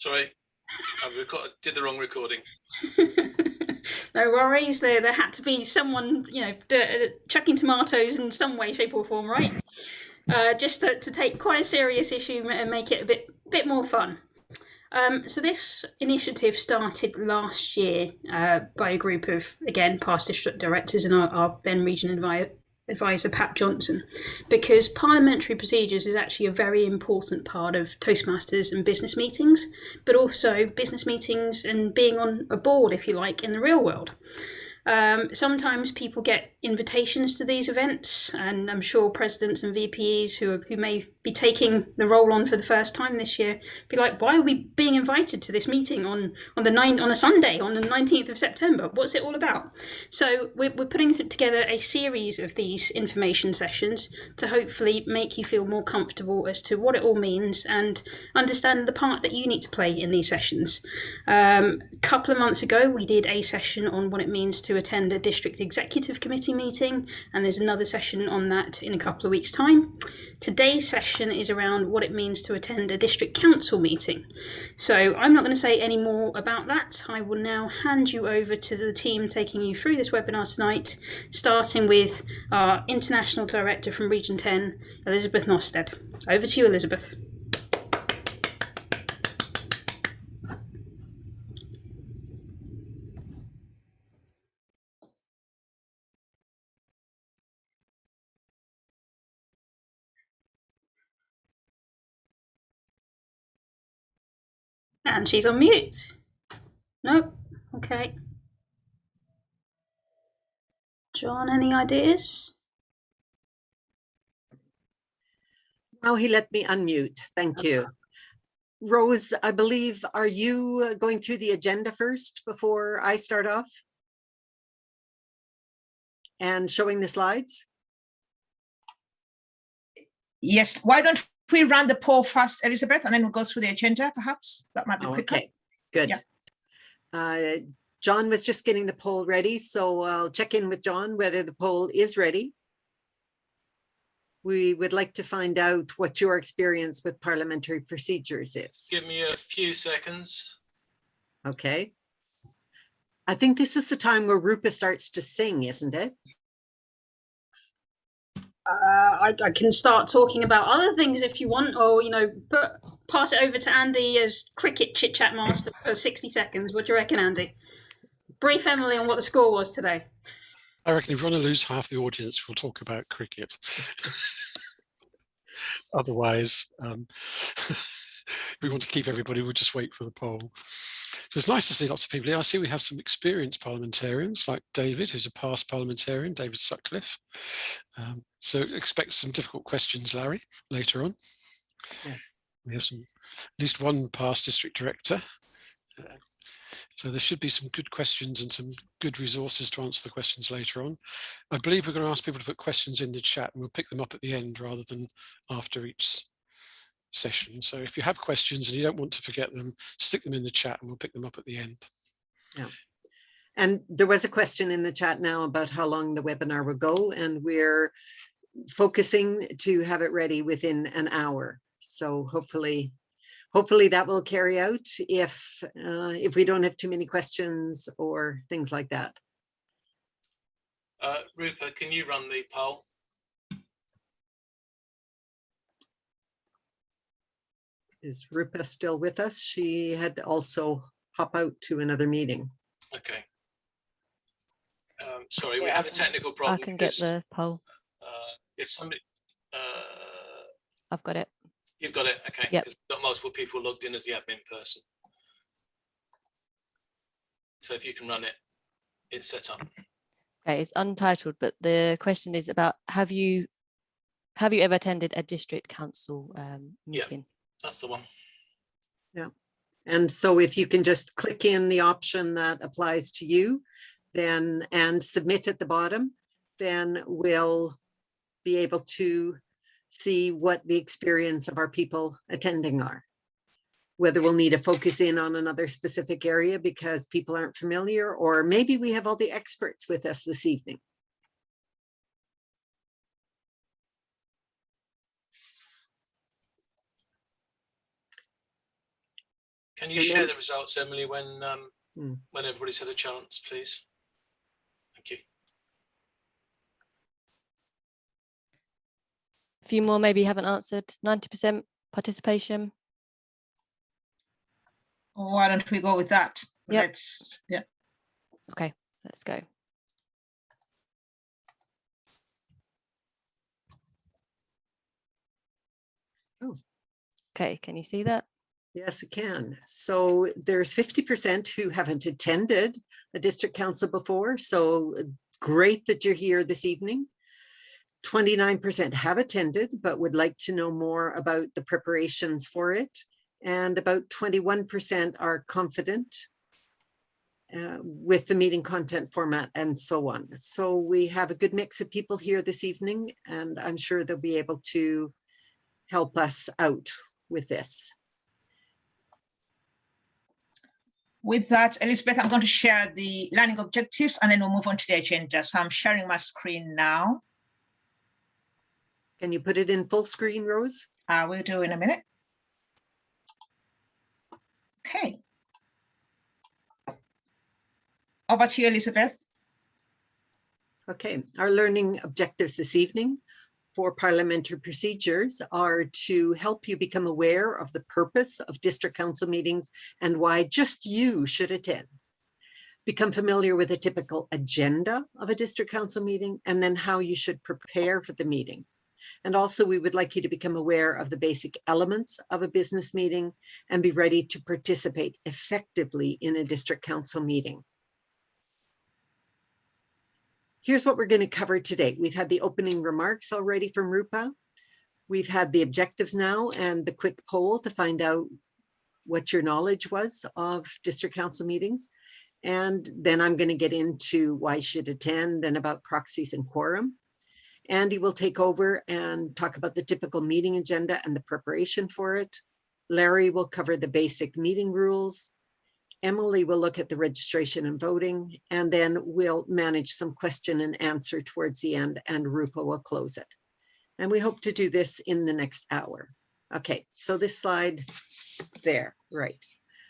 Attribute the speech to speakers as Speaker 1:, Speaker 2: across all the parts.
Speaker 1: Sorry, did the wrong recording.
Speaker 2: No worries. There had to be someone, chucking tomatoes in some way, shape, or form, right? Just to take quite a serious issue and make it a bit more fun. So this initiative started last year by a group of, again, past district directors and our then region advisor, Pat Johnson, because parliamentary procedures is actually a very important part of Toastmasters and business meetings, but also business meetings and being on a board, if you like, in the real world. Sometimes people get invitations to these events, and I'm sure presidents and VPs who may be taking the role on for the first time this year be like, why are we being invited to this meeting on a Sunday on the 19th of September? What's it all about? So we're putting together a series of these information sessions to hopefully make you feel more comfortable as to what it all means and understand the part that you need to play in these sessions. A couple of months ago, we did a session on what it means to attend a district executive committee meeting, and there's another session on that in a couple of weeks' time. Today's session is around what it means to attend a district council meeting. So I'm not going to say any more about that. I will now hand you over to the team taking you through this webinar tonight, starting with our International Director from Region 10, Elizabeth Nosted. Over to you, Elizabeth. And she's on mute. Nope. Okay. John, any ideas?
Speaker 3: Now he let me unmute. Thank you. Rose, I believe, are you going through the agenda first before I start off? And showing the slides?
Speaker 4: Yes. Why don't we run the poll first, Elizabeth, and then we'll go through the agenda, perhaps? That might be quicker.
Speaker 3: Okay, good. Yeah. John was just getting the poll ready, so I'll check in with John whether the poll is ready. We would like to find out what your experience with parliamentary procedures is.
Speaker 1: Give me a few seconds.
Speaker 3: Okay. I think this is the time where Rupa starts to sing, isn't it?
Speaker 2: I can start talking about other things if you want, or pass it over to Andy as cricket chit chat master for 60 seconds. What do you reckon, Andy? Brief Emily on what the score was today.
Speaker 5: I reckon if we want to lose half the audience, we'll talk about cricket. Otherwise, if we want to keep everybody, we'll just wait for the poll. So it's nice to see lots of people here. I see we have some experienced parliamentarians like David, who's a past parliamentarian, David Sutcliffe. So expect some difficult questions, Larry, later on.
Speaker 3: Yes.
Speaker 5: We have at least one past district director. So there should be some good questions and some good resources to answer the questions later on. I believe we're going to ask people to put questions in the chat and we'll pick them up at the end rather than after each session. So if you have questions and you don't want to forget them, stick them in the chat and we'll pick them up at the end.
Speaker 3: Yeah. And there was a question in the chat now about how long the webinar will go, and we're focusing to have it ready within an hour. So hopefully that will carry out if we don't have too many questions or things like that.
Speaker 1: Rupert, can you run the poll?
Speaker 3: Is Rupa still with us? She had to also hop out to another meeting.
Speaker 1: Okay. Sorry, we have a technical problem.
Speaker 6: I can get the poll.
Speaker 1: If somebody...
Speaker 6: I've got it.
Speaker 1: You've got it, okay.
Speaker 6: Yep.
Speaker 1: Because we've got multiple people logged in as the admin person. So if you can run it, it's set up.
Speaker 6: Okay, it's untitled, but the question is about have you ever attended a district council meeting?
Speaker 1: Yeah, that's the one.
Speaker 3: Yeah. And so if you can just click in the option that applies to you, then and submit at the bottom, then we'll be able to see what the experience of our people attending are. Whether we'll need to focus in on another specific area because people aren't familiar, or maybe we have all the experts with us this evening.
Speaker 1: Can you
Speaker 3: And
Speaker 1: share
Speaker 3: then-
Speaker 1: the results, Emily, when
Speaker 3: Hmm.
Speaker 1: when everybody's had a chance, please? Thank you.
Speaker 6: A few more maybe haven't answered. 90% participation.
Speaker 4: Why don't we go with that?
Speaker 6: Yep.
Speaker 4: Yeah.
Speaker 6: Okay, let's go.
Speaker 3: Oh.
Speaker 6: Okay, can you see that?
Speaker 3: Yes, it can. So there's 50% who haven't attended a district council before. So great that you're here this evening. 29% have attended, but would like to know more about the preparations for it. And about 21% are confident with the meeting content format and so on. So we have a good mix of people here this evening, and I'm sure they'll be able to help us out with this.
Speaker 4: With that, Elizabeth, I'm going to share the learning objectives and then we'll move on to the agenda. So I'm sharing my screen now.
Speaker 3: Can you put it in full screen, Rose?
Speaker 4: I will do in a minute. Okay. Over to you, Elizabeth.
Speaker 3: Okay, our learning objectives this evening for parliamentary procedures are to help you become aware of the purpose of district council meetings and why just you should attend. Become familiar with a typical agenda of a district council meeting and then how you should prepare for the meeting. And also we would like you to become aware of the basic elements of a business meeting and be ready to participate effectively in a district council meeting. Here's what we're going to cover today. We've had the opening remarks already from Rupa. We've had the objectives now and the quick poll to find out what your knowledge was of district council meetings. And then I'm going to get into why you should attend and about proxies and quorum. Andy will take over and talk about the typical meeting agenda and the preparation for it. Larry will cover the basic meeting rules. Emily will look at the registration and voting, and then we'll manage some question and answer towards the end, and Rupa will close it. And we hope to do this in the next hour. Okay, so this slide there, right.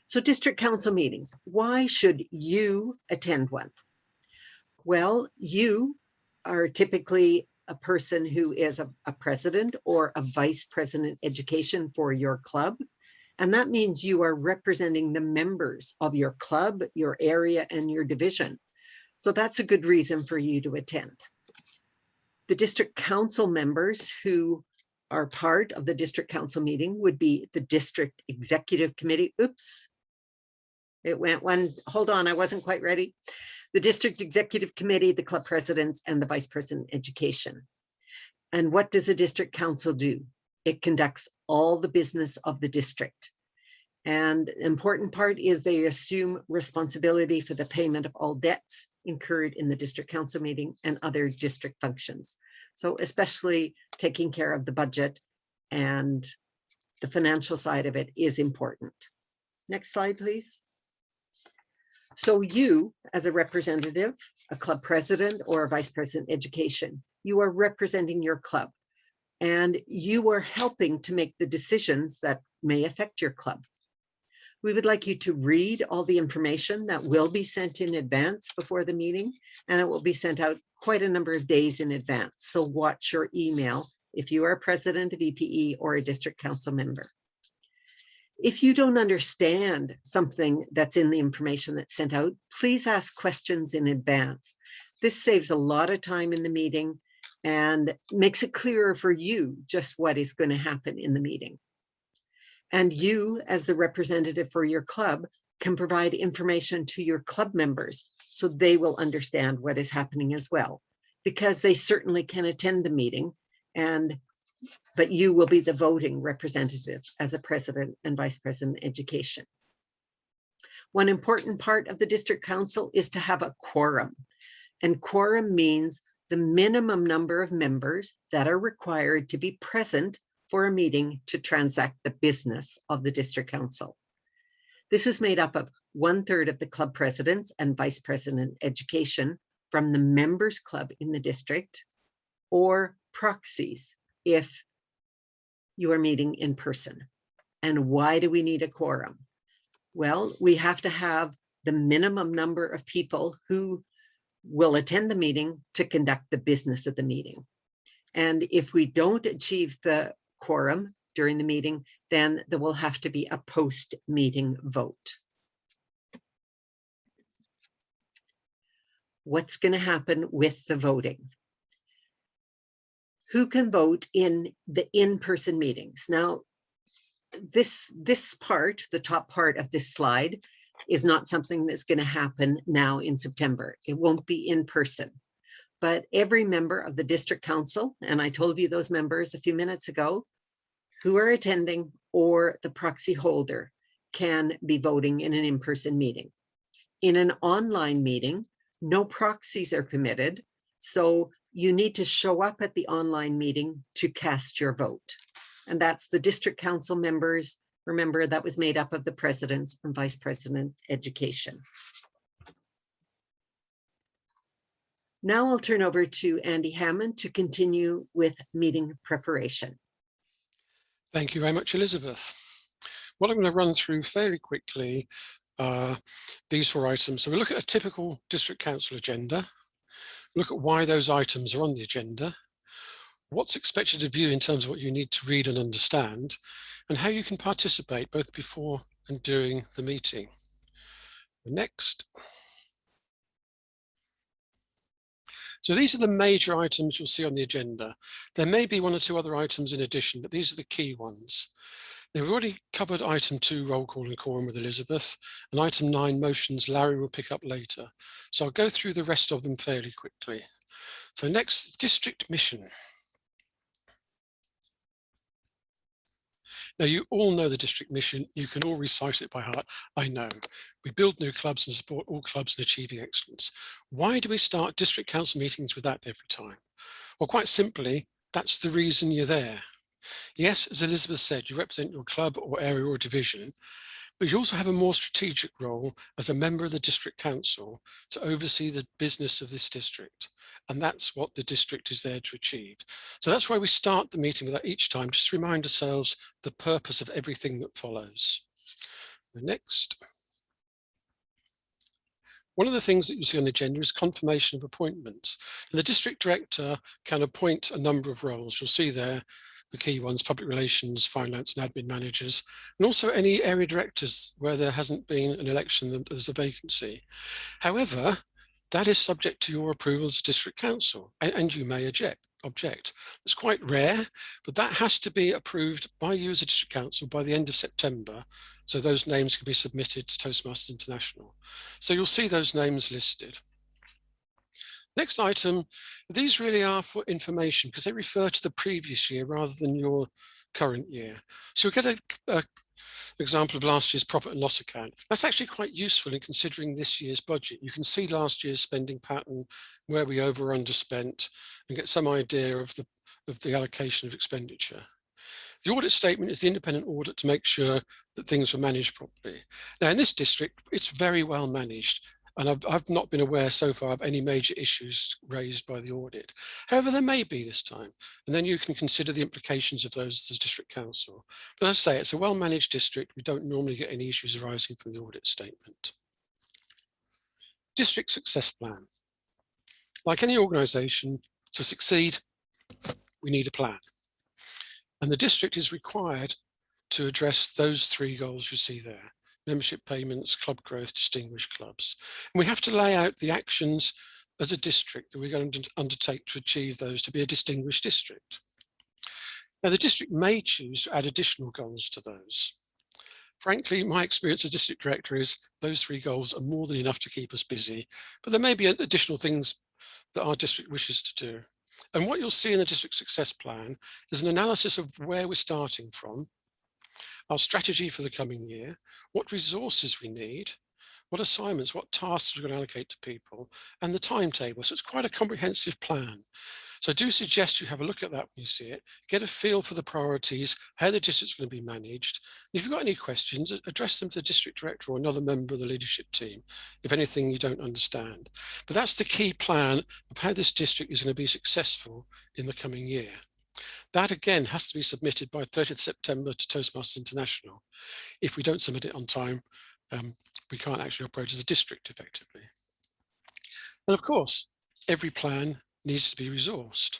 Speaker 3: So district council meetings, why should you attend one? Well, you are typically a person who is a president or a vice president education for your club. And that means you are representing the members of your club, your area, and your division. So that's a good reason for you to attend. The district council members who are part of the district council meeting would be the district executive committee. Oops, it went one, hold on, I wasn't quite ready. The district executive committee, the club presidents, and the vice president education. And what does a district council do? It conducts all the business of the district. And the important part is they assume responsibility for the payment of all debts incurred in the district council meeting and other district functions. So especially taking care of the budget and the financial side of it is important. Next slide, please. So you, as a representative, a club president or a vice president education, you are representing your club. And you are helping to make the decisions that may affect your club. We would like you to read all the information that will be sent in advance before the meeting, and it will be sent out quite a number of days in advance. So watch your email if you are a president of EPE or a district council member. If you don't understand something that's in the information that's sent out, please ask questions in advance. This saves a lot of time in the meeting and makes it clearer for you just what is going to happen in the meeting. And you, as the representative for your club, can provide information to your club members so they will understand what is happening as well, because they certainly can attend the meeting, but you will be the voting representative as a president and vice president education. One important part of the district council is to have a quorum, and quorum means the minimum number of members that are required to be present for a meeting to transact the business of the district council. This is made up of 1/3 of the club presidents and vice president education from the members club in the district, or proxies if you are meeting in person. And why do we need a quorum? Well, we have to have the minimum number of people who will attend the meeting to conduct the business of the meeting. And if we don't achieve the quorum during the meeting, then there will have to be a post-meeting vote. What's going to happen with the voting? Who can vote in the in-person meetings? Now, this part, the top part of this slide, is not something that's going to happen now in September. It won't be in person. But every member of the district council, and I told you those members a few minutes ago, who are attending or the proxy holder can be voting in an in-person meeting. In an online meeting, no proxies are permitted. So you need to show up at the online meeting to cast your vote. And that's the district council members. Remember, that was made up of the presidents and vice president education. Now I'll turn over to Andy Hammond to continue with meeting preparation.
Speaker 5: Thank you very much, Elizabeth. What I'm going to run through fairly quickly these 4 items. So we look at a typical district council agenda, look at why those items are on the agenda, what's expected of you in terms of what you need to read and understand, and how you can participate both before and during the meeting. Next. So these are the major items you'll see on the agenda. There may be 1 or 2 other items in addition, but these are the key ones. Now, we've already covered item 2, roll call and quorum with Elizabeth, and item 9, motions, Larry will pick up later. So I'll go through the rest of them fairly quickly. So next, district mission. Now, you all know the district mission. You can all recite it by heart. I know. We build new clubs and support all clubs in achieving excellence. Why do we start district council meetings with that every time? Well, quite simply, that's the reason you're there. Yes, as Elizabeth said, you represent your club or area or division, but you also have a more strategic role as a member of the district council to oversee the business of this district. And that's what the district is there to achieve. So that's why we start the meeting with that each time, just to remind ourselves the purpose of everything that follows. Next. One of the things that you see on the agenda is confirmation of appointments. And the district director can appoint a number of roles. You'll see there the key ones: public relations, finance and admin managers, and also any area directors where there hasn't been an election and there's a vacancy. However, that is subject to your approval as a district council, and you may object. It's quite rare, but that has to be approved by you as a district council by the end of September, so those names can be submitted to Toastmasters International. So you'll see those names listed. Next item, these really are for information because they refer to the previous year rather than your current year. So you'll get an example of last year's profit and loss account. That's actually quite useful in considering this year's budget. You can see last year's spending pattern, where we over or underspent, and get some idea of the allocation of expenditure. The audit statement is the independent audit to make sure that things were managed properly. Now in this district, it's very well managed. And I've not been aware so far of any major issues raised by the audit. However, there may be this time, and then you can consider the implications of those as district council. But as I say, it's a well-managed district. We don't normally get any issues arising from the audit statement. District success plan. Like any organisation, to succeed, we need a plan. And the district is required to address those 3 goals you see there: membership payments, club growth, distinguished clubs. And we have to lay out the actions as a district that we're going to undertake to achieve those to be a distinguished district. Now, the district may choose to add additional goals to those. Frankly, my experience as district director is those 3 goals are more than enough to keep us busy, but there may be additional things that our district wishes to do. And what you'll see in the district success plan is an analysis of where we're starting from, our strategy for the coming year, what resources we need, what assignments, what tasks we're going to allocate to people, and the timetable. So it's quite a comprehensive plan. So I do suggest you have a look at that when you see it, get a feel for the priorities, how the district's going to be managed. And if you've got any questions, address them to the district director or another member of the leadership team, if anything you don't understand. But that's the key plan of how this district is going to be successful in the coming year. That again has to be submitted by 30th September to Toastmasters International. If we don't submit it on time, we can't actually operate as a district effectively. And of course, every plan needs to be resourced.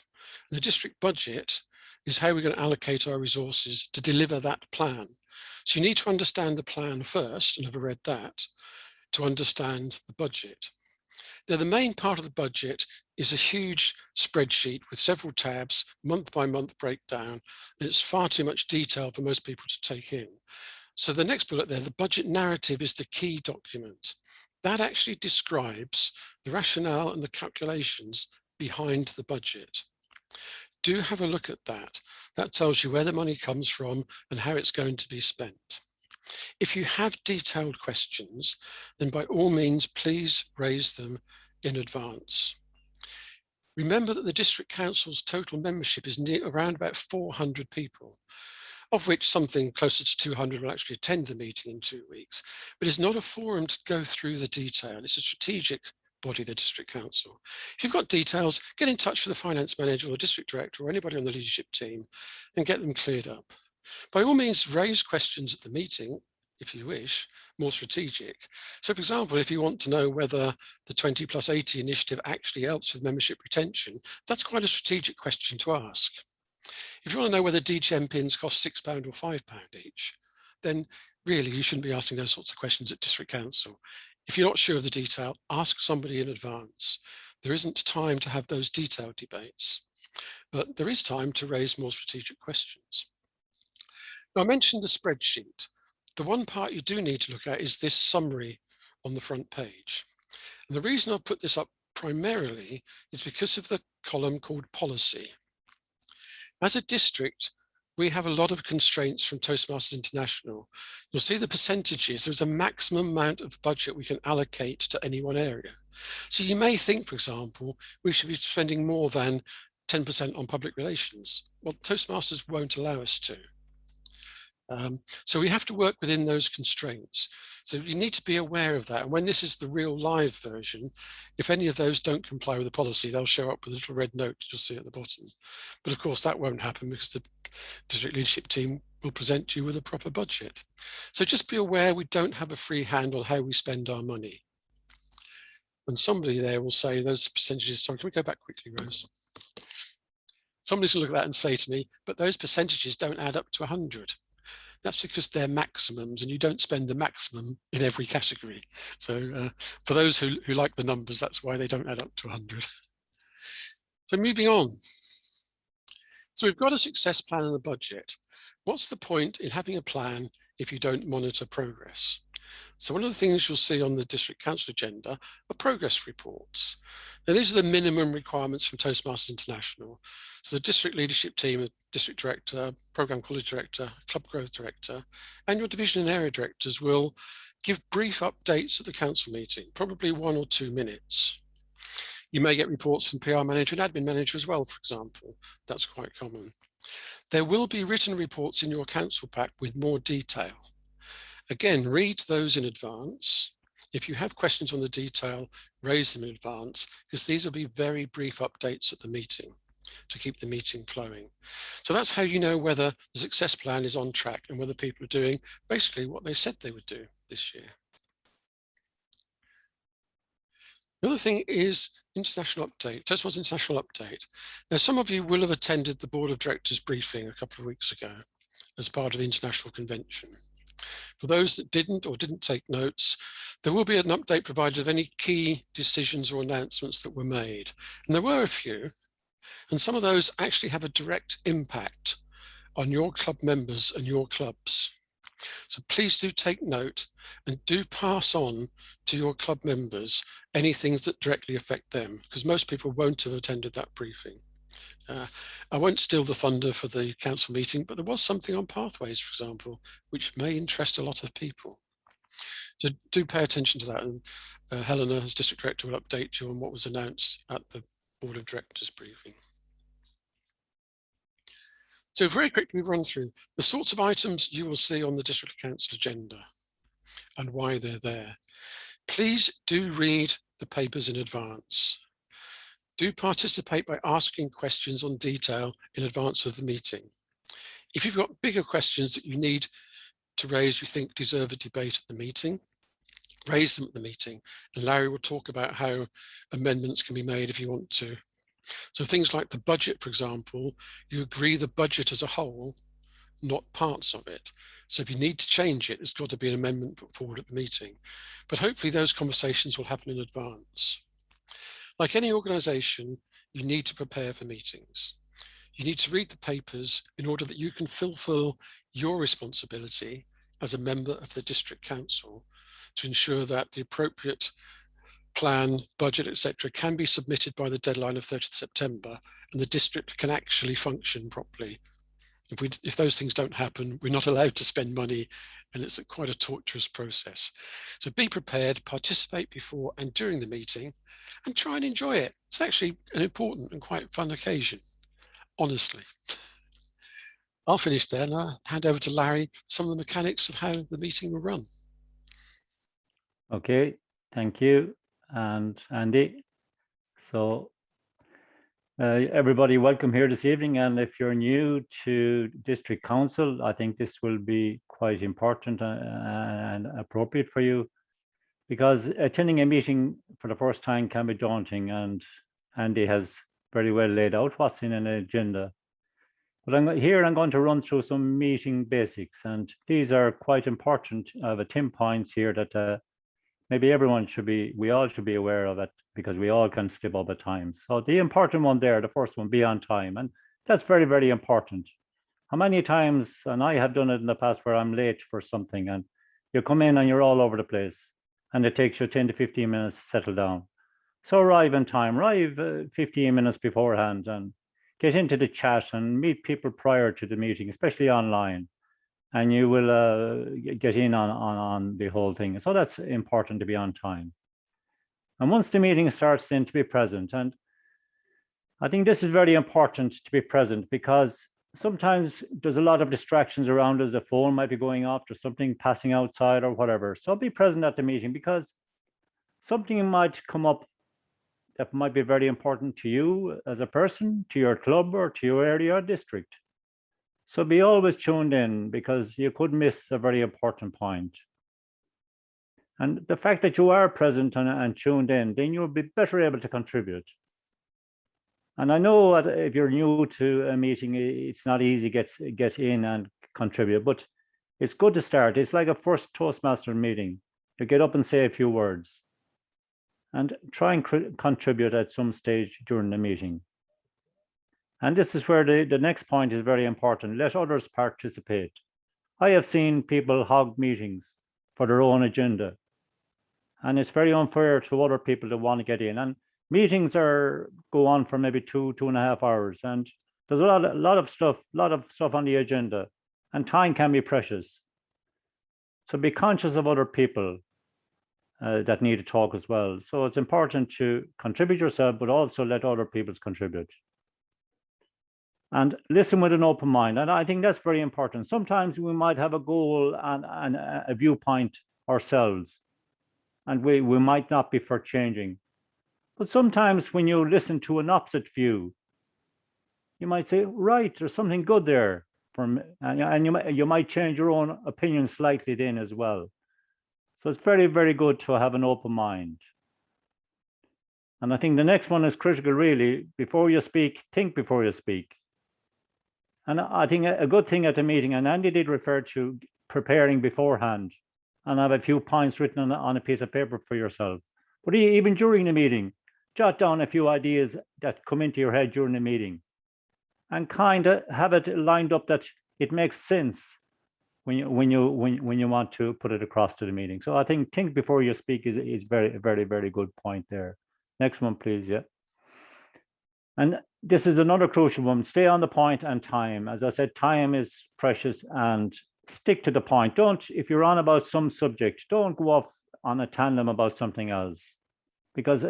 Speaker 5: The district budget is how we're going to allocate our resources to deliver that plan. So you need to understand the plan first, and have read that, to understand the budget. Now, the main part of the budget is a huge spreadsheet with several tabs, month by month breakdown, and it's far too much detail for most people to take in. So the next bullet there, the budget narrative, is the key document. That actually describes the rationale and the calculations behind the budget. Do have a look at that. That tells you where the money comes from and how it's going to be spent. If you have detailed questions, then by all means, please raise them in advance. Remember that the district council's total membership is around about 400 people, of which something closer to 200 will actually attend the meeting in 2 weeks. But it's not a forum to go through the detail. It's a strategic body, the district council. If you've got details, get in touch with the finance manager or district director or anybody on the leadership team and get them cleared up. By all means, raise questions at the meeting, if you wish, more strategic. So for example, if you want to know whether the 20+80 initiative actually helps with membership retention, that's quite a strategic question to ask. If you want to know whether DGM pins cost £6 or £5 each, then really you shouldn't be asking those sorts of questions at district council. If you're not sure of the detail, ask somebody in advance. There isn't time to have those detailed debates, but there is time to raise more strategic questions. Now, I mentioned the spreadsheet. The one part you do need to look at is this summary on the front page. And the reason I've put this up primarily is because of the column called policy. As a district, we have a lot of constraints from Toastmasters International. You'll see the percentages. There's a maximum amount of budget we can allocate to any one area. So you may think, for example, we should be spending more than 10% on public relations. Well, Toastmasters won't allow us to. So we have to work within those constraints. So you need to be aware of that. And when this is the real live version, if any of those don't comply with the policy, they'll show up with a little red note you'll see at the bottom. But of course, that won't happen because the district leadership team will present you with a proper budget. So just be aware we don't have a free hand on how we spend our money. And somebody there will say those percentages, sorry, can we go back quickly, Rose? Somebody's gonna look at that and say to me, but those percentages don't add up to 100. That's because they're maximums and you don't spend the maximum in every category. So for those who like the numbers, that's why they don't add up to 100. So moving on. So we've got a success plan and a budget. What's the point in having a plan if you don't monitor progress? So one of the things you'll see on the district council agenda are progress reports. Now, these are the minimum requirements from Toastmasters International. So the district leadership team, district director, program college director, club growth director, and your division and area directors will give brief updates at the council meeting, probably 1 or 2 minutes. You may get reports from PR manager and admin manager as well, for example. That's quite common. There will be written reports in your council pack with more detail. Again, read those in advance. If you have questions on the detail, raise them in advance, because these will be very brief updates at the meeting to keep the meeting flowing. So that's how you know whether the success plan is on track and whether people are doing basically what they said they would do this year. The other thing is international update, Toastmasters International Update. Now, some of you will have attended the Board of Directors briefing a couple of weeks ago as part of the International Convention. For those that didn't or didn't take notes, there will be an update provided of any key decisions or announcements that were made. And there were a few, and some of those actually have a direct impact on your club members and your clubs. So please do take note and do pass on to your club members any things that directly affect them, because most people won't have attended that briefing. I won't steal the thunder for the council meeting, but there was something on pathways, for example, which may interest a lot of people. So do pay attention to that. And Helena, as district director, will update you on what was announced at the Board of Directors briefing. So very quickly run through the sorts of items you will see on the district council agenda and why they're there. Please do read the papers in advance. Do participate by asking questions on detail in advance of the meeting. If you've got bigger questions that you need to raise, you think deserve a debate at the meeting, raise them at the meeting, and Larry will talk about how amendments can be made if you want to. So things like the budget, for example, you agree the budget as a whole, not parts of it. So if you need to change it, it's got to be an amendment put forward at the meeting. But hopefully those conversations will happen in advance. Like any organisation, you need to prepare for meetings. You need to read the papers in order that you can fulfil your responsibility as a member of the district council to ensure that the appropriate plan, budget, etc., can be submitted by the deadline of 30th September and the district can actually function properly. If those things don't happen, we're not allowed to spend money, and it's quite a torturous process. So be prepared, participate before and during the meeting, and try and enjoy it. It's actually an important and quite fun occasion, honestly. I'll finish there and I'll hand over to Larry some of the mechanics of how the meeting will run.
Speaker 7: Okay, thank you. And Andy, so everybody, welcome here this evening. And if you're new to District Council, I think this will be quite important and appropriate for you, because attending a meeting for the first time can be daunting, and Andy has very well laid out what's in an agenda. But I'm going to run through some meeting basics, and these are quite important. I have 10 points here that maybe we all should be aware of it, because we all can slip up at times. So the important one there, the first one, be on time. And that's very, very important. How many times, and I have done it in the past, where I'm late for something and you come in and you're all over the place and it takes you 10 to 15 minutes to settle down. So arrive in time, arrive 15 minutes beforehand and get into the chat and meet people prior to the meeting, especially online. And you will get in on the whole thing. So that's important, to be on time. And once the meeting starts, then to be present. And I think this is very important, to be present, because sometimes there's a lot of distractions around us. The phone might be going off, or something passing outside or whatever. So be present at the meeting, because something might come up that might be very important to you as a person, to your club or to your area or district. So be always tuned in, because you could miss a very important point. And the fact that you are present and tuned in, then you'll be better able to contribute. And I know that if you're new to a meeting, it's not easy to get in and contribute, but it's good to start. It's like a first Toastmaster meeting. You get up and say a few words and try and contribute at some stage during the meeting. And this is where the next point is very important. Let others participate. I have seen people hog meetings for their own agenda. And it's very unfair to other people that want to get in. And meetings go on for maybe 2.5 hours. And there's a lot of stuff on the agenda. And time can be precious. So be conscious of other people that need to talk as well. So it's important to contribute yourself, but also let other people contribute. And listen with an open mind. And I think that's very important. Sometimes we might have a goal and a viewpoint ourselves, and we might not be for changing. But sometimes when you listen to an opposite view, you might say, right, there's something good there. And you might change your own opinion slightly then as well. So it's very, very good to have an open mind. And I think the next one is critical, really. Before you speak, think before you speak. And I think a good thing at the meeting, and Andy did refer to preparing beforehand, and I have a few points written on a piece of paper for yourself. But even during the meeting, jot down a few ideas that come into your head during the meeting, and kind of have it lined up that it makes sense when you want to put it across to the meeting. So I think before you speak is very, very, very good point there. Next one, please. Yeah. And this is another crucial one. Stay on the point and time. As I said, time is precious, and stick to the point. If you're on about some subject, don't go off on a tandem about something else, because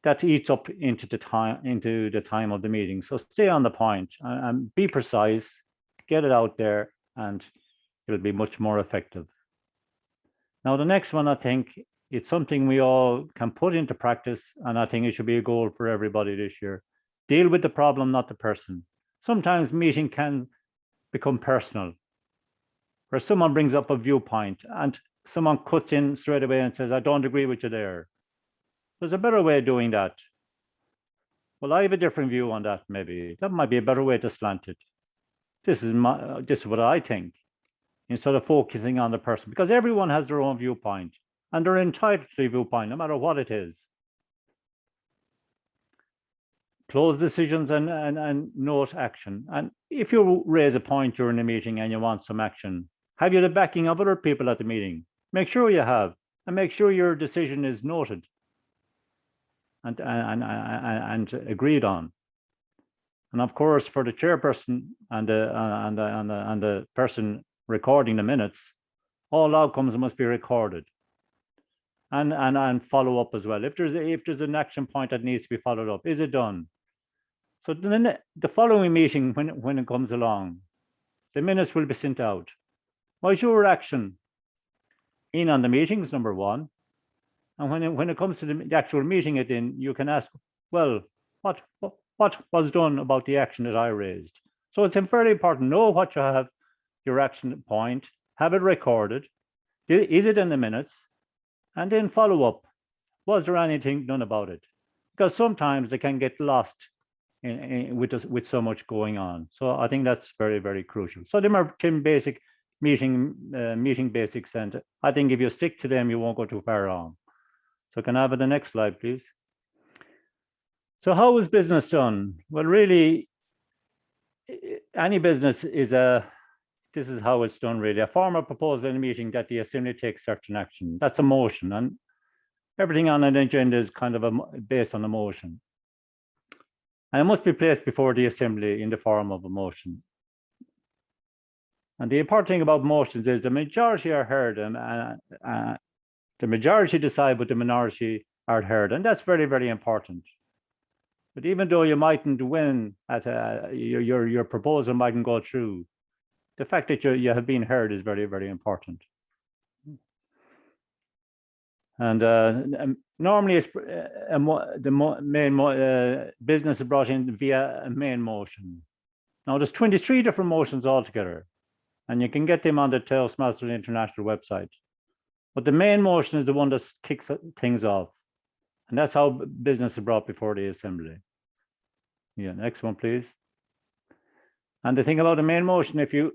Speaker 7: that eats up into the time of the meeting. So stay on the point and be precise, get it out there, and it'll be much more effective. Now, the next one, I think it's something we all can put into practice, and I think it should be a goal for everybody this year. Deal with the problem, not the person. Sometimes meeting can become personal, where someone brings up a viewpoint, and someone cuts in straight away and says, I don't agree with you there. There's a better way of doing that. Well, I have a different view on that, maybe. That might be a better way to slant it. This is what I think, instead of focusing on the person, because everyone has their own viewpoint and they're entitled to a viewpoint, no matter what it is. Close decisions and note action. And if you raise a point during a meeting and you want some action, have you the backing of other people at the meeting? Make sure you have, and make sure your decision is noted and agreed on. And of course, for the chairperson and the person recording the minutes, all outcomes must be recorded and follow up as well. If there's an action point that needs to be followed up, is it done? So then the following meeting, when it comes along, the minutes will be sent out. What's your action in on the meetings, number one? And when it comes to the actual meeting, you can ask, well, what was done about the action that I raised? So it's very important, know what you have, your action point, have it recorded. Is it in the minutes? And then follow up. Was there anything done about it? Because sometimes they can get lost with so much going on. So I think that's very, very crucial. So them are 10 basic meeting basics, and I think if you stick to them, you won't go too far wrong. So can I have the next slide, please? So how is business done? Well, really, any business this is how it's done, really. A formal proposal in a meeting that the assembly takes certain action. That's a motion, and everything on an agenda is kind of based on a motion. And it must be placed before the assembly in the form of a motion. And the important thing about motions is the majority are heard, and the majority decide, but the minority are heard. And that's very, very important. But even though you mightn't win at your proposal mightn't go through, the fact that you have been heard is very, very important. And normally it's the main business is brought in via a main motion. Now there's 23 different motions altogether, and you can get them on the Toastmasters International website. But the main motion is the one that kicks things off. And that's how business is brought before the assembly. Yeah, next one, please. And the thing about the main motion, if you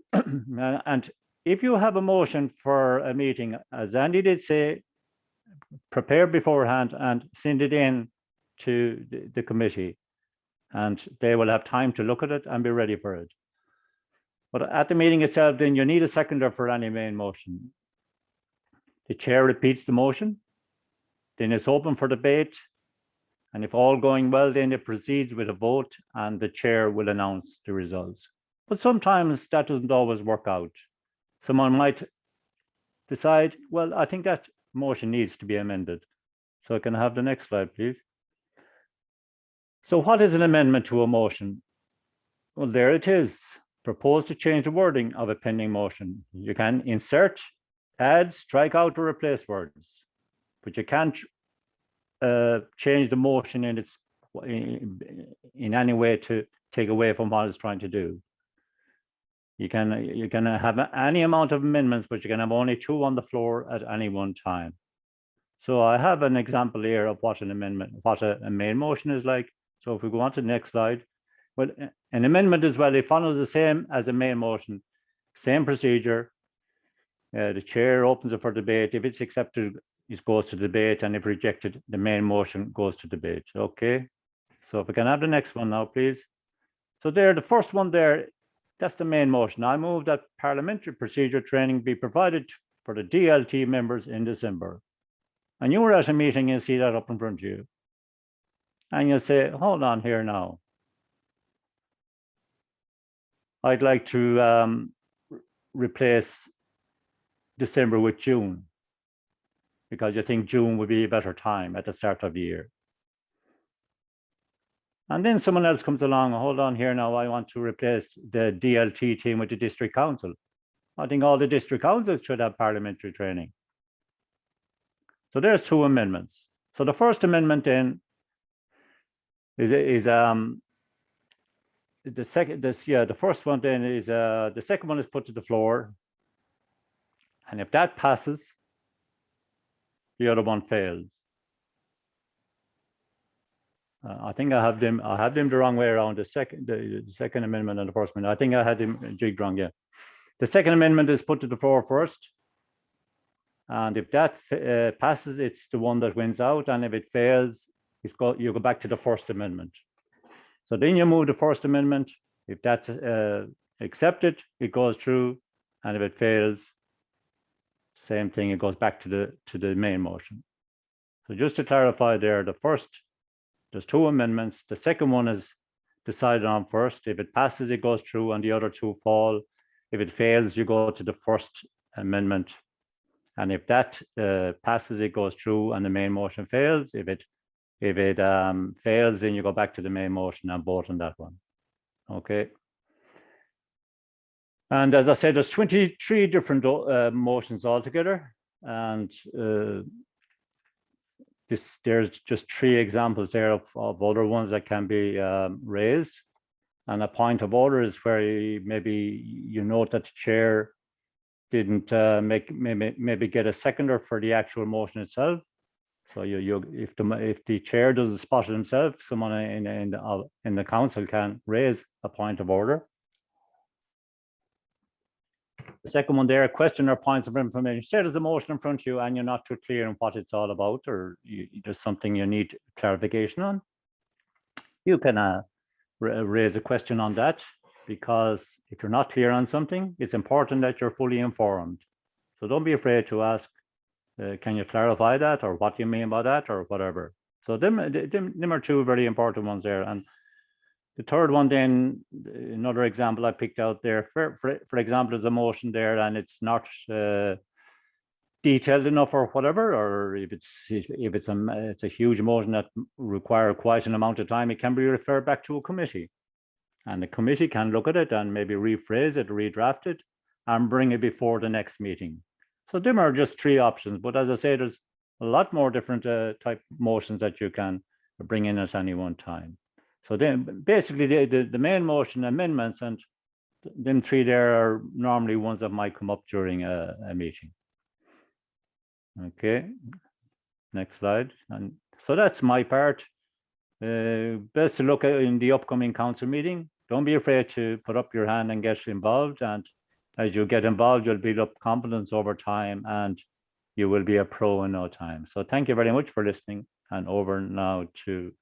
Speaker 7: have a motion for a meeting, as Andy did say, prepare beforehand and send it in to the committee, and they will have time to look at it and be ready for it. But at the meeting itself, then you need a seconder for any main motion. The chair repeats the motion, then it's open for debate, and if all going well, then it proceeds with a vote and the chair will announce the results. But sometimes that doesn't always work out. Someone might decide, well, I think that motion needs to be amended. So can I have the next slide, please? So what is an amendment to a motion? Well, there it is. Propose to change the wording of a pending motion. You can insert, add, strike out, or replace words, but you can't change the motion in any way to take away from what it's trying to do. You can have any amount of amendments, but you can have only 2 on the floor at any one time. So I have an example here of what a main motion is like. So if we go on to the next slide, well, an amendment as well, it follows the same as a main motion, same procedure. The chair opens it for debate. If it's accepted, it goes to debate, and if rejected, the main motion goes to debate. Okay, so if we can have the next one now, please. So there, the first one there, that's the main motion. I move that parliamentary procedure training be provided for the DLT members in December. And you were at a meeting and see that up in front of you. And you say, hold on here now. I'd like to replace December with June, because you think June would be a better time at the start of the year. And then someone else comes along, hold on here now, I want to replace the DLT team with the district council. I think all the district councils should have parliamentary training. So there's 2 amendments. So the first amendment then is the first one then is the second one is put to the floor. And if that passes, the other one fails. I think I have them the wrong way around. The second amendment and the first amendment. I think I had them jigged wrong. Yeah, the second amendment is put to the floor first, and if that passes, it's the one that wins out, and if it fails, you go back to the first amendment. So then you move the first amendment. If that's accepted, it goes through, and if it fails, same thing. It goes back to the main motion. So just to clarify, there, there's two amendments. The second one is decided on first. If it passes, it goes through, and the other two fall. If it fails, you go to the first amendment, and if that passes, it goes through, and the main motion fails. If it fails, then you go back to the main motion and vote on that one. Okay. And as I said, there's 23 different motions altogether, and there's just 3 examples there of other ones that can be raised. And a point of order is where maybe you note that the chair didn't maybe get a seconder for the actual motion itself. So if the chair doesn't spot it himself, someone in the council can raise a point of order. The second one there, question or points of information. Say there's a motion in front of you and you're not too clear on what it's all about, or there's something you need clarification on. You can raise a question on that, because if you're not clear on something, it's important that you're fully informed. So don't be afraid to ask, can you clarify that, or what do you mean by that, or whatever. So them are 2 very important ones there. And the third one, then, another example I picked out there, for example, is a motion there and it's not detailed enough or whatever, or if it's a huge motion that requires quite an amount of time, it can be referred back to a committee, and the committee can look at it and maybe rephrase it, redraft it, and bring it before the next meeting. So them are just 3 options, but as I say, there's a lot more different type motions that you can bring in at any one time. So then basically the main motion, amendments, and them 3 there are normally ones that might come up during a meeting. Okay, next slide. And so that's my part. Best to look at in the upcoming council meeting. Don't be afraid to put up your hand and get involved. And as you get involved, you'll build up confidence over time, and you will be a pro in no time. So thank you very much for listening. And over now to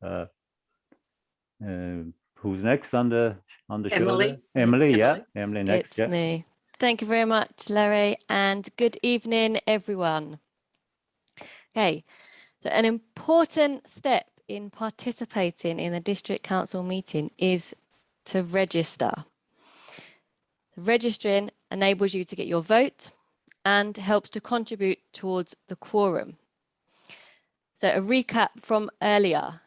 Speaker 7: who's next on the
Speaker 3: Emily.
Speaker 7: show? Emily, yeah. Emily next.
Speaker 6: It's me. Thank you very much, Larry, and good evening, everyone. Okay, so an important step in participating in the district council meeting is to register. Registering enables you to get your vote and helps to contribute towards the quorum. So a recap from earlier.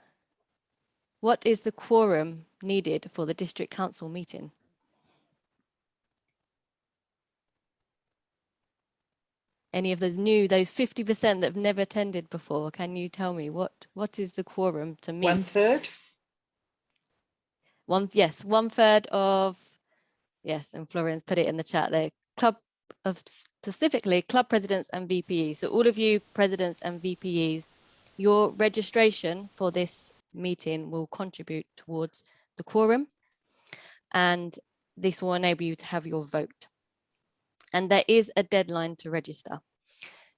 Speaker 6: What is the quorum needed for the district council meeting? Any of those 50% that have never attended before, can you tell me what is the quorum to meet?
Speaker 4: 1/3.
Speaker 6: Yes, 1/3 of, yes, and Florian's put it in the chat there, specifically club presidents and VPEs. So all of you presidents and VPEs, your registration for this meeting will contribute towards the quorum, and this will enable you to have your vote. And there is a deadline to register.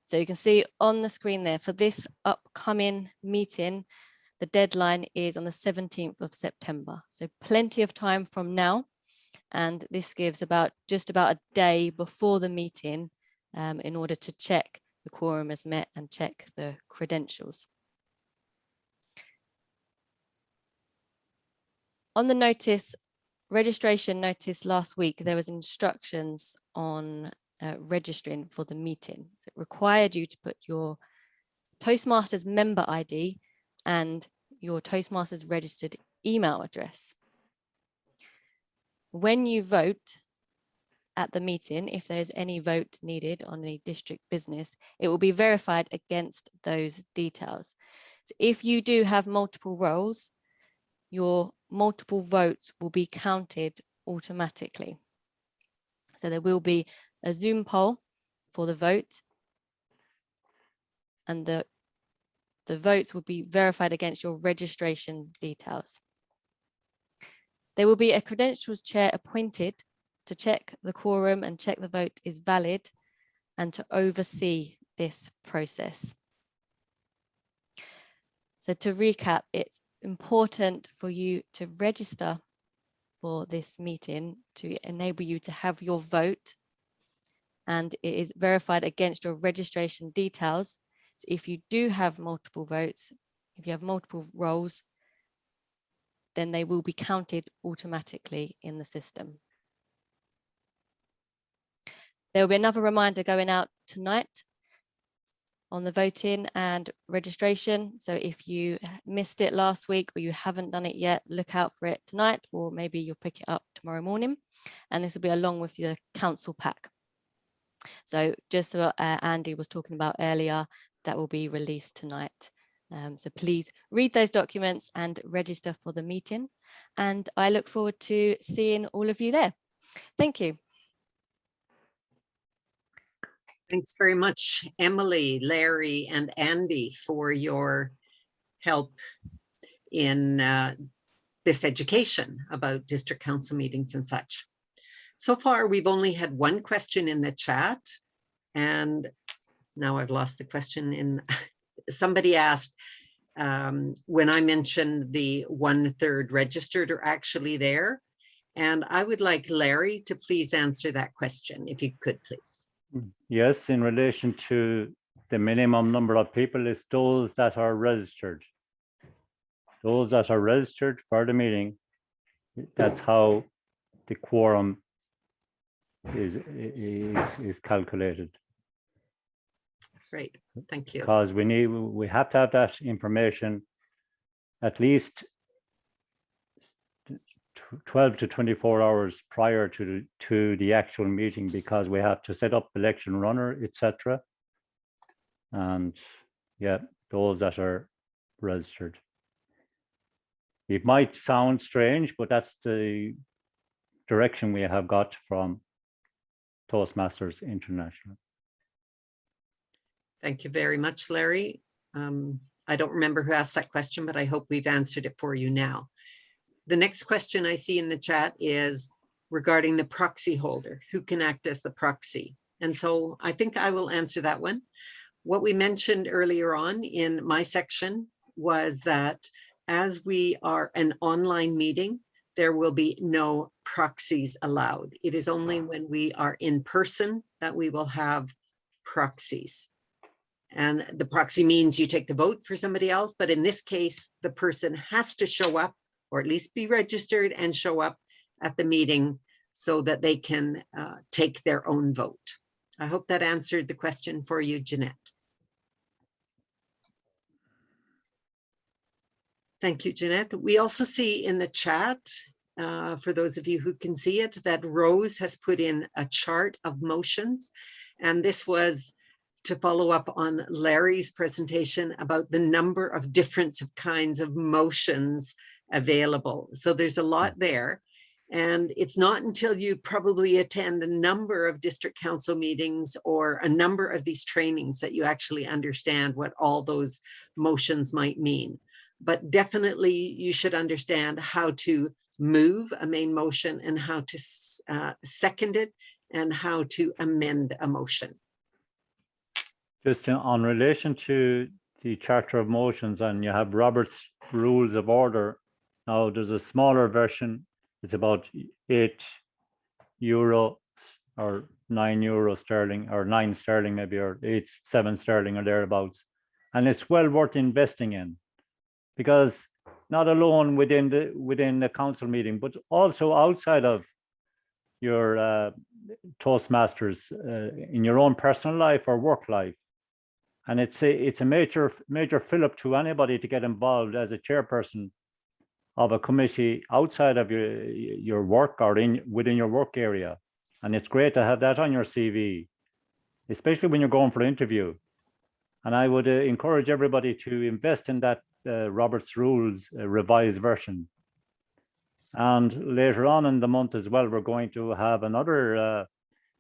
Speaker 6: So you can see on the screen there, for this upcoming meeting, the deadline is on the 17th of September. So plenty of time from now. And this gives just about a day before the meeting in order to check the quorum is met and check the credentials. On the notice, registration notice last week, there was instructions on registering for the meeting. It required you to put your Toastmasters member ID and your Toastmasters registered email address. When you vote at the meeting, if there's any vote needed on any district business, it will be verified against those details. So if you do have multiple roles, your multiple votes will be counted automatically. So there will be a Zoom poll for the vote. and the votes will be verified against your registration details. There will be a credentials chair appointed to check the quorum and check the vote is valid and to oversee this process. So to recap, it's important for you to register for this meeting to enable you to have your vote, and it is verified against your registration details. So if you do have multiple votes, if you have multiple roles, then they will be counted automatically in the system. There will be another reminder going out tonight on the voting and registration. So if you missed it last week or you haven't done it yet, look out for it tonight, or maybe you'll pick it up tomorrow morning. And this will be along with the council pack. So just what Andy was talking about earlier, that will be released tonight. So please read those documents and register for the meeting. And I look forward to seeing all of you there. Thank you.
Speaker 3: Thanks very much, Emily, Larry, and Andy, for your help in this education about district council meetings and such. So far, we've only had one question in the chat, and now I've lost the question. Somebody asked when I mentioned the 1/3 registered are actually there, and I would like Larry to please answer that question, if you could, please.
Speaker 7: Yes, in relation to the minimum number of people, it's those that are registered. Those that are registered for the meeting, that's how the quorum is calculated.
Speaker 3: Great, thank you.
Speaker 7: Because we have to have that information at least 12 to 24 hours prior to the actual meeting, because we have to set up election runner, etc. And yeah, those that are registered. It might sound strange, but that's the direction we have got from Toastmasters International.
Speaker 3: Thank you very much, Larry. I don't remember who asked that question, but I hope we've answered it for you now. The next question I see in the chat is regarding the proxy holder, who can act as the proxy. And so I think I will answer that one. What we mentioned earlier on in my section was that as we are an online meeting, there will be no proxies allowed. It is only when we are in person that we will have proxies. And the proxy means you take the vote for somebody else, but in this case, the person has to show up, or at least be registered and show up at the meeting so that they can take their own vote. I hope that answered the question for you, Jeanette. Thank you, Jeanette. We also see in the chat, for those of you who can see it, that Rose has put in a chart of motions, and this was to follow up on Larry's presentation about the number of different kinds of motions available. So there's a lot there, and it's not until you probably attend a number of district council meetings or a number of these trainings that you actually understand what all those motions might mean. But definitely you should understand how to move a main motion and how to second it and how to amend a motion.
Speaker 7: Just on relation to the Charter of Motions, and you have Robert's Rules of Order. Now there's a smaller version. It's about €8 or €9 sterling, or 9 sterling maybe, or 7 sterling or thereabouts. And it's well worth investing in, because not alone within the council meeting, but also outside of your Toastmasters, in your own personal life or work life. And it's a major fill-up to anybody to get involved as a chairperson of a committee outside of your work or within your work area. And it's great to have that on your CV, especially when you're going for an interview. And I would encourage everybody to invest in that Robert's Rules revised version. And later on in the month as well, we're going to have another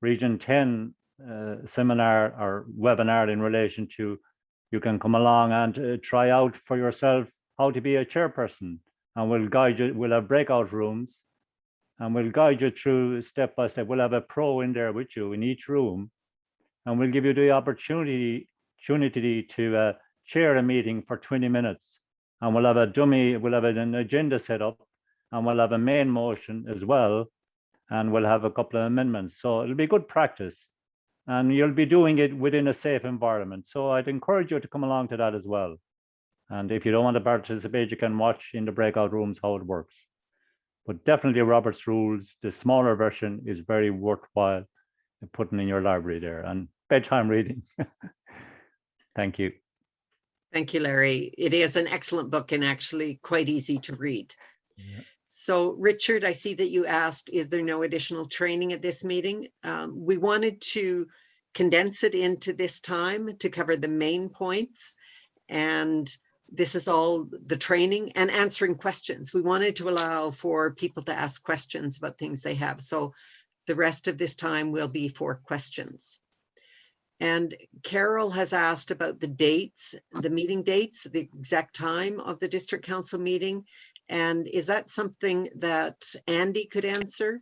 Speaker 7: Region 10 seminar or webinar in relation to you can come along and try out for yourself how to be a chairperson, and we'll guide you. We'll have breakout rooms, and we'll guide you through step by step. We'll have a pro in there with you in each room, and we'll give you the opportunity to chair a meeting for 20 minutes. And we'll have an agenda set up, and we'll have a main motion as well, and we'll have a couple of amendments. So it'll be good practice, and you'll be doing it within a safe environment. So I'd encourage you to come along to that as well. And if you don't want to participate, you can watch in the breakout rooms how it works. But definitely Robert's Rules, the smaller version, is very worthwhile putting in your library there, and bedtime reading. Thank you.
Speaker 3: Thank you, Larry. It is an excellent book and actually quite easy to read.
Speaker 7: Yeah.
Speaker 3: So Richard, I see that you asked, is there no additional training at this meeting? We wanted to condense it into this time to cover the main points. And this is all the training and answering questions. We wanted to allow for people to ask questions about things they have. So the rest of this time will be for questions. And Carol has asked about the dates, the meeting dates, the exact time of the district council meeting. And is that something that Andy could answer,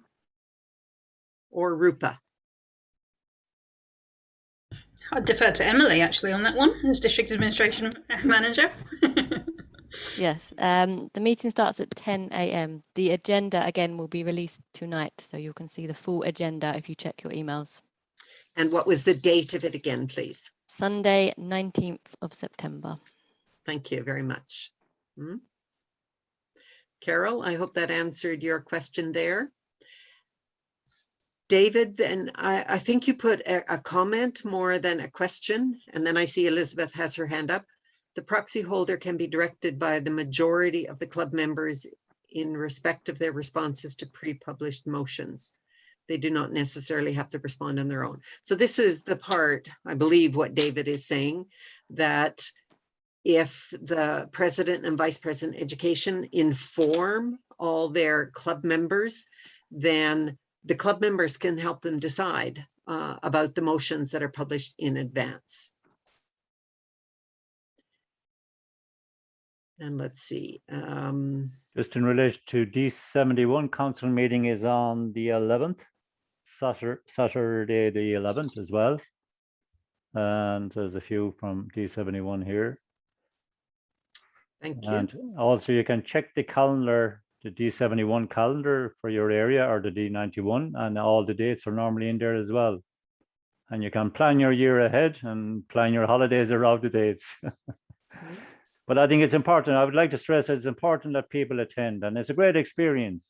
Speaker 3: or Rupa?
Speaker 2: I'd defer to Emily actually on that one as district administration manager.
Speaker 6: Yes, the meeting starts at 10 a.m. The agenda again will be released tonight, so you can see the full agenda if you check your emails.
Speaker 3: And what was the date of it again, please?
Speaker 6: Sunday, 19th of September.
Speaker 3: Thank you very much. Carol, I hope that answered your question there. David, then I think you put a comment more than a question, and then I see Elizabeth has her hand up. The proxy holder can be directed by the majority of the club members in respect of their responses to pre-published motions. They do not necessarily have to respond on their own. So this is the part, I believe what David is saying, that if the president and vice president education inform all their club members, then the club members can help them decide about the motions that are published in advance. And let's see.
Speaker 7: Just in relation to D71, council meeting is on the 11th, Saturday the 11th as well. And there's a few from D71 here.
Speaker 3: Thank you.
Speaker 7: And also you can check the calendar, the D71 calendar for your area, or the D91, and all the dates are normally in there as well. And you can plan your year ahead and plan your holidays around the dates. But I think it's important. I would like to stress that it's important that people attend, and it's a great experience.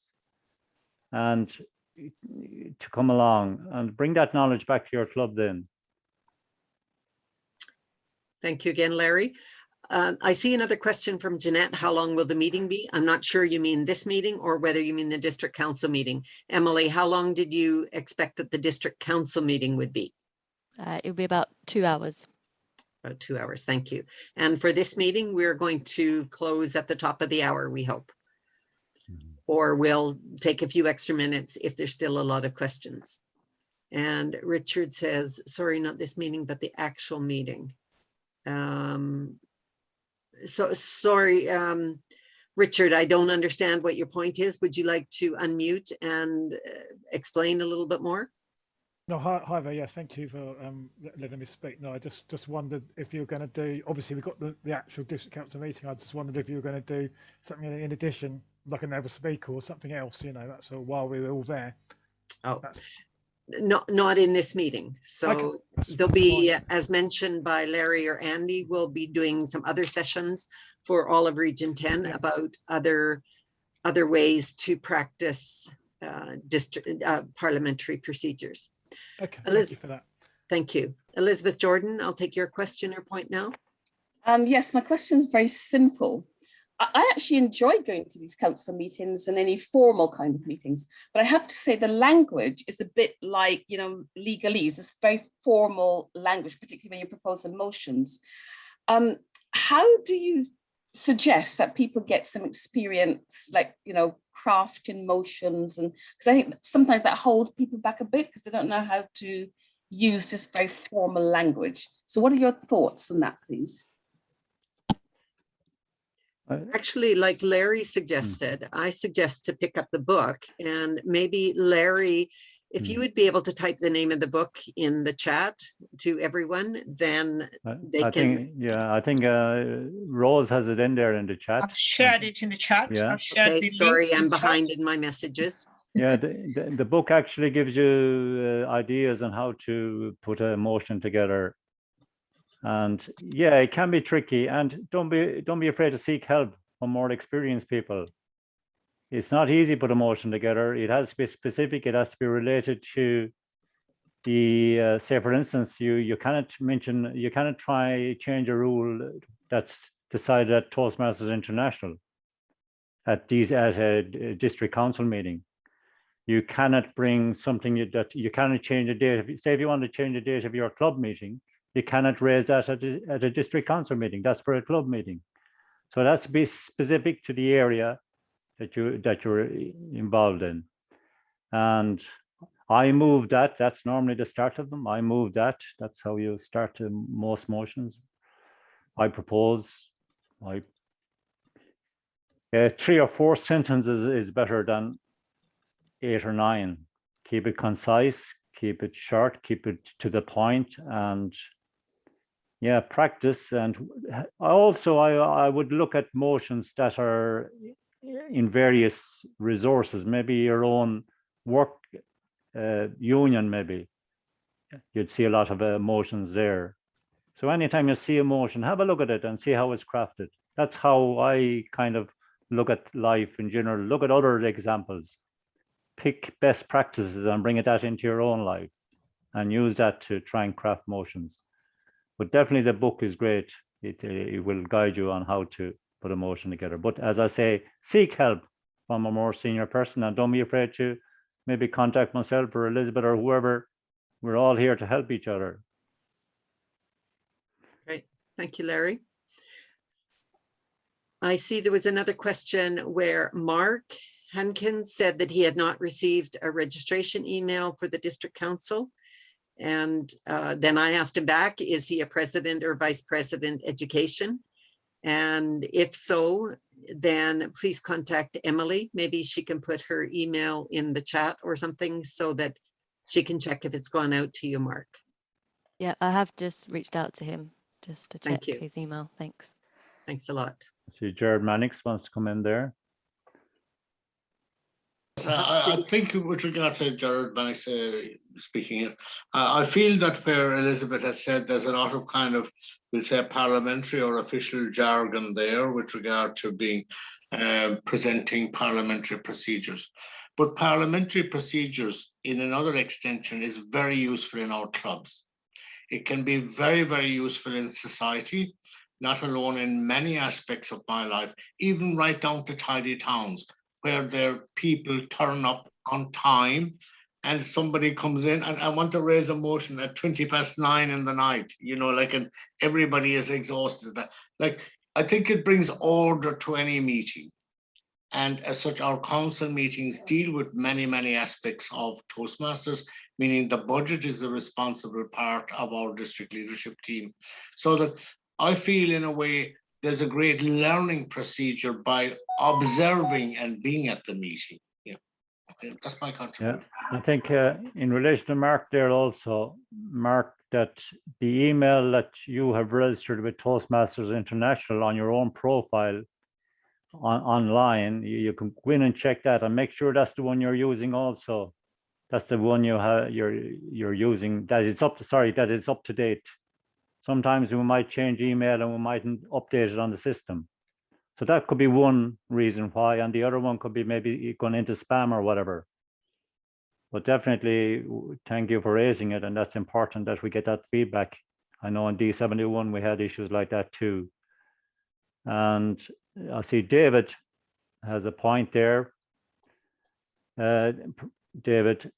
Speaker 7: And to come along and bring that knowledge back to your club then.
Speaker 3: Thank you again, Larry. I see another question from Jeanette. How long will the meeting be? I'm not sure you mean this meeting or whether you mean the district council meeting. Emily, how long did you expect that the district council meeting would be?
Speaker 6: It will be about 2 hours.
Speaker 3: About 2 hours, thank you. And for this meeting, we're going to close at the top of the hour, we hope. Or we'll take a few extra minutes if there's still a lot of questions. And Richard says, sorry, not this meeting, but the actual meeting. So sorry, Richard, I don't understand what your point is. Would you like to unmute and explain a little bit more?
Speaker 8: No, hi there. Yes, thank you for letting me speak. No, I just wondered if you were going to do. Obviously, we've got the actual district council meeting. I just wondered if you were going to do something in addition, like another speaker or something else. You know, that's all while we were all there.
Speaker 3: Oh, not in this meeting. So
Speaker 8: Okay.
Speaker 3: there'll be, as mentioned by Larry or Andy, we'll be doing some other sessions for all of Region 10 about other ways to practice parliamentary procedures.
Speaker 8: Okay, thank you for that.
Speaker 3: Thank you. Elizabeth Jordan, I'll take your question or point now.
Speaker 9: Yes, my question is very simple. I actually enjoy going to these council meetings and any formal kind of meetings, but I have to say the language is a bit like, you know, legalese. It's very formal language, particularly when you propose some motions. How do you suggest that people get some experience, like, you know, crafting motions? And because I think sometimes that holds people back a bit because they don't know how to use this very formal language. So what are your thoughts on that, please?
Speaker 3: Actually, like Larry suggested, I suggest to pick up the book, and maybe Larry, if you would be able to type the name of the book in the chat to everyone, then they
Speaker 7: I
Speaker 3: can.
Speaker 7: think Rose has it in there in the chat.
Speaker 4: I've shared it in the chat.
Speaker 7: Yeah.
Speaker 4: I've shared
Speaker 3: Okay,
Speaker 4: the
Speaker 3: sorry,
Speaker 4: link in
Speaker 3: I'm
Speaker 4: the chat.
Speaker 3: behind in my messages.
Speaker 7: Yeah, the book actually gives you ideas on how to put a motion together. And yeah, it can be tricky, and don't be afraid to seek help from more experienced people. It's not easy to put a motion together. It has to be specific. It has to be related to the say, for instance, you cannot try change a rule that's decided at Toastmasters International at a district council meeting. You cannot bring something that you cannot change a date. Say if you want to change the date of your club meeting, you cannot raise that at a district council meeting. That's for a club meeting. So it has to be specific to the area that you're involved in. And I move that. That's normally the start of them. I move that. That's how you start most motions. I propose. 3 or 4 sentences is better than 8 or 9. Keep it concise, keep it short, keep it to the point, and yeah, practice. And I would look at motions that are in various resources, maybe your own work union, maybe you'd see a lot of motions there. So anytime you see a motion, have a look at it and see how it's crafted. That's how I kind of look at life in general. Look at other examples, pick best practices and bring that into your own life and use that to try and craft motions. But definitely the book is great. It will guide you on how to put a motion together. But as I say, seek help from a more senior person, and don't be afraid to maybe contact myself or Elizabeth or whoever. We're all here to help each other.
Speaker 3: Great, thank you, Larry. I see there was another question where Mark Hankins said that he had not received a registration email for the district council. And then I asked him back, is he a president or vice president education? And if so, then please contact Emily. Maybe she can put her email in the chat or something so that she can check if it's gone out to you, Mark.
Speaker 6: Yeah, I have just reached out to him just to check
Speaker 3: Thank you.
Speaker 6: his email. Thanks.
Speaker 3: Thanks a lot.
Speaker 7: See, Jared Mannix wants to come in there.
Speaker 10: I think with regard to Jared Mannix speaking, I feel that where Elizabeth has said there's a lot of kind of, we'll say, parliamentary or official jargon there with regard to being presenting parliamentary procedures. But parliamentary procedures in another extension is very useful in our clubs. It can be very, very useful in society, not alone in many aspects of my life, even right down to tidy towns, where their people turn up on time and somebody comes in and I want to raise a motion at 9:20 in the night, you know, like, and everybody is exhausted. Like, I think it brings order to any meeting. And as such, our council meetings deal with many, many aspects of Toastmasters, meaning the budget is the responsible part of our district leadership team. So that I feel in a way, there's a great learning procedure by observing and being at the meeting. Yeah, okay, that's my contribution.
Speaker 7: Yeah, I think in relation to Mark there also, Mark, that the email that you have registered with Toastmasters International on your own profile online, you can go in and check that and make sure that's the one you're using also. That's the one you're using, that is up to date. Sometimes we might change email and we mightn't update it on the system. So that could be one reason why, and the other one could be maybe going into spam or whatever. But definitely thank you for raising it, and that's important that we get that feedback. I know in D71 we had issues like that too. And I see David has a point there. David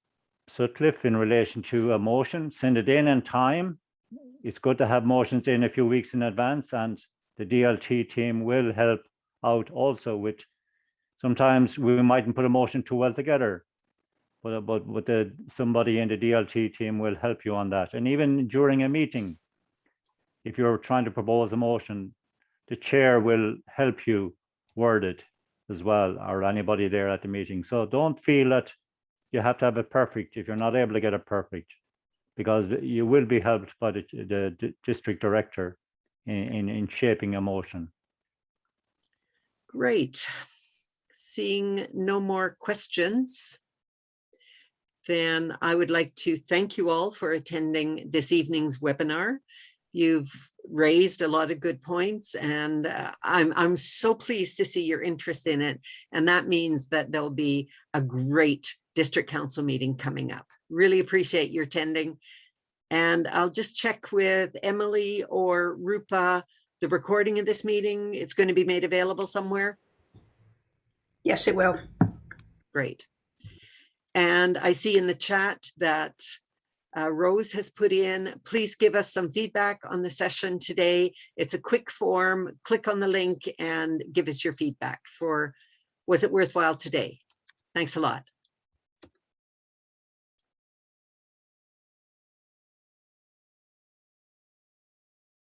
Speaker 7: Sutcliffe, in relation to a motion, send it in time. It's good to have motions in a few weeks in advance, and the DLT team will help out also with, sometimes we mightn't put a motion too well together, but somebody in the DLT team will help you on that. And even during a meeting, if you're trying to propose a motion, the chair will help you word it as well, or anybody there at the meeting. So don't feel that you have to have it perfect if you're not able to get it perfect, because you will be helped by the district director in shaping a motion.
Speaker 3: Great. Seeing no more questions, then I would like to thank you all for attending this evening's webinar. You've raised a lot of good points, and I'm so pleased to see your interest in it. And that means that there'll be a great district council meeting coming up. Really appreciate your attending. And I'll just check with Emily or Rupa, the recording of this meeting, it's going to be made available somewhere?
Speaker 2: Yes, it will.
Speaker 3: Great. And I see in the chat that Rose has put in, please give us some feedback on the session today. It's a quick form. Click on the link and give us your feedback for, was it worthwhile today? Thanks a lot.